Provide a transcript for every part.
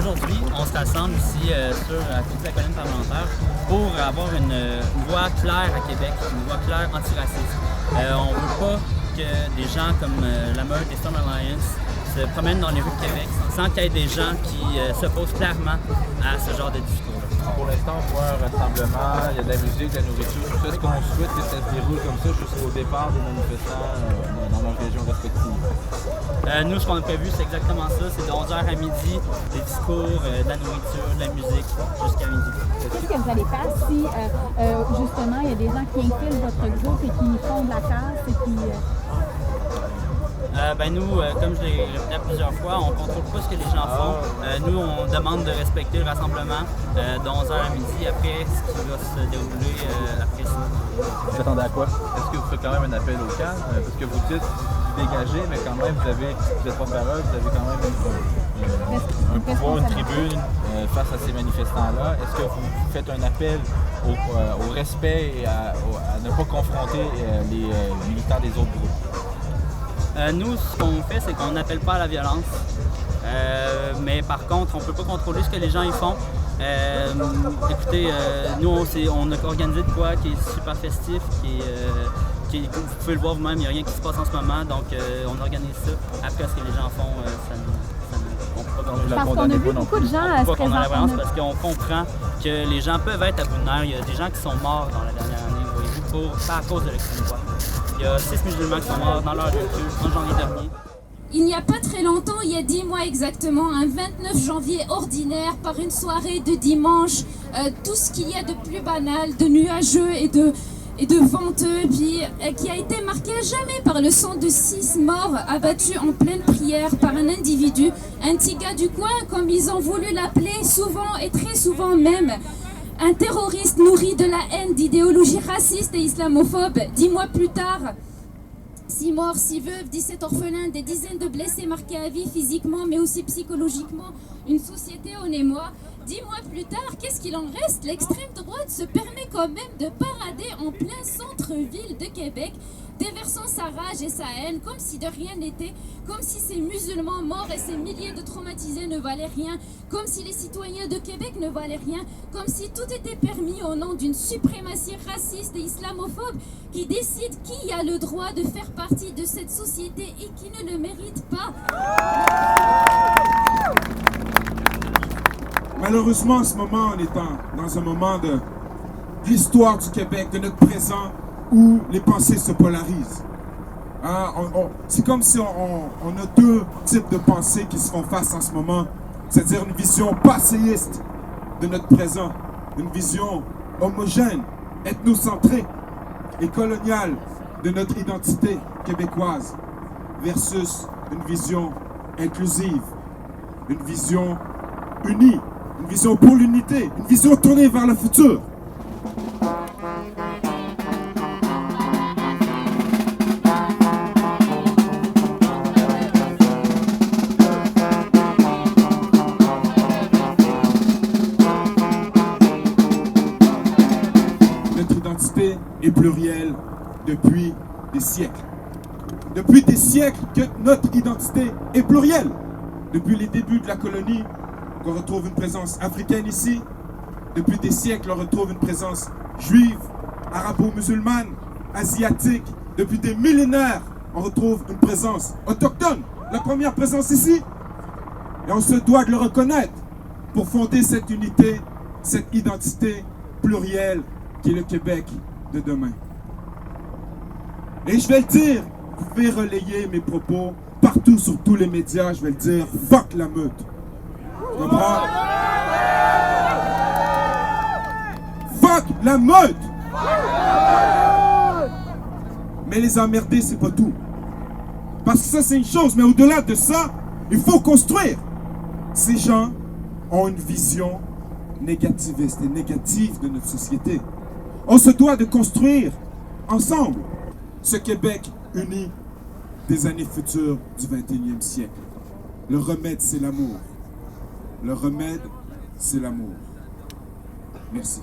aujourd'hui, on se rassemble ici à côté de la colline parlementaire pour avoir une voix claire à Québec, une voix claire antiraciste. On ne veut pas que des gens comme la meute des Storm Alliance se promènent dans les rues de Québec sans qu'il y ait des gens qui s'opposent clairement à ce genre de discours-là. Pour l'instant, on voit un rassemblement, il y a de la musique, de la nourriture, tout ça. Ce qu'on souhaite, c'est que ça se déroule comme ça jusqu'au départ des manifestants dans leurs régions respectives. Nous, ce qu'on a prévu, c'est exactement ça. C'est de 11h à midi, des discours, de la nourriture, de la musique, jusqu'à midi. Qu'est-ce que vous allez faire si, justement, il y a des gens qui infiltrent votre groupe et qui font de la casse et qui... Nous, comme je l'ai répété plusieurs fois, on ne contrôle pas ce que les gens font. Nous, on demande de respecter le rassemblement de 11h à midi après ce qui va se dérouler après ça. Vous attendez à quoi? Est-ce que vous faites quand même un appel au calme? Parce que vous dites dégagez, mais quand même, vous êtes porte-parole, vous avez quand même un pouvoir, une tribune face à ces manifestants-là. Est-ce que vous faites un appel au respect et à ne pas confronter les militants des autres groupes? Nous, ce qu'on fait, c'est qu'on n'appelle pas à la violence. Mais par contre, on ne peut pas contrôler ce que les gens y font. Écoutez, nous, on a organisé de quoi qui est super festif, vous pouvez le voir vous-même, il n'y a rien qui se passe en ce moment. Donc, on organise ça. Après, ce que les gens font, on ne peut pas contrôler. Parce qu'on a vu beaucoup de gens se présenter. Parce qu'on comprend que les gens peuvent être à bout de nerfs. Il y a des gens qui sont morts dans la dernière année, voyez-vous, pas à cause de l'extrême droite. Il y a 6 musulmans qui sont morts dans leur véhicule en janvier dernier. Il n'y a pas très longtemps, il y a 10 mois exactement, un 29 janvier ordinaire, par une soirée de dimanche, tout ce qu'il y a de plus banal, de nuageux et de venteux, puis qui a été marqué à jamais par le sang de 6 morts abattus en pleine prière par un individu, un petit gars du coin, comme ils ont voulu l'appeler, souvent et très souvent même. Un terroriste nourri de la haine, d'idéologie raciste et islamophobe. 10 mois plus tard, 6 morts, 6 veuves, 17 orphelins, des dizaines de blessés marqués à vie physiquement mais aussi psychologiquement, une société en émoi. 10 mois plus tard, qu'est-ce qu'il en reste? L'extrême droite se permet quand même de parader en plein centre-ville de Québec, déversant sa rage et sa haine comme si de rien n'était, comme si ces musulmans morts et ces milliers de traumatisés ne valaient rien, comme si les citoyens de Québec ne valaient rien, comme si tout était permis au nom d'une suprématie raciste et islamophobe qui décide qui a le droit de faire partie de cette société et qui ne le mérite pas. Malheureusement, en ce moment, on est dans un moment de l'histoire du Québec, de notre présent, où les pensées se polarisent. Hein, c'est comme si on a deux types de pensées qui se font face en ce moment. C'est-à-dire une vision passéiste de notre présent, une vision homogène, ethnocentrée et coloniale de notre identité québécoise, versus une vision inclusive, une vision unie, une vision pour l'unité, une vision tournée vers le futur. Notre identité est plurielle depuis des siècles. Depuis des siècles que notre identité est plurielle. Depuis les débuts de la colonie, on retrouve une présence africaine ici. Depuis des siècles, on retrouve une présence juive, arabo-musulmane, asiatique. Depuis des millénaires, on retrouve une présence autochtone. La première présence ici. Et on se doit de le reconnaître pour fonder cette unité, cette identité plurielle qui est le Québec de demain. Et je vais le dire, vous pouvez relayer mes propos partout sur tous les médias, je vais le dire, fuck la meute. Tu comprends? Fuck la meute! Mais les emmerder, c'est pas tout. Parce que ça, c'est une chose, mais au-delà de ça, il faut construire. Ces gens ont une vision négativiste et négative de notre société. On se doit de construire ensemble ce Québec uni des années futures du 21e siècle. Le remède, c'est l'amour. Le remède, c'est l'amour. Merci.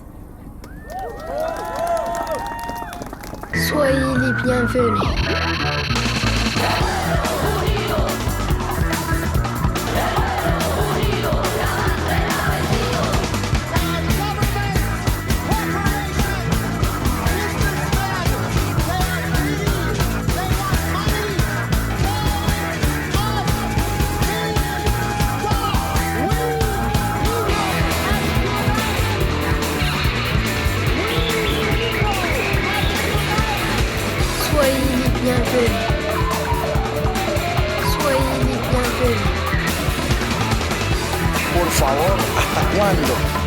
Soyez les bienvenus. favor, ¿hasta cuándo?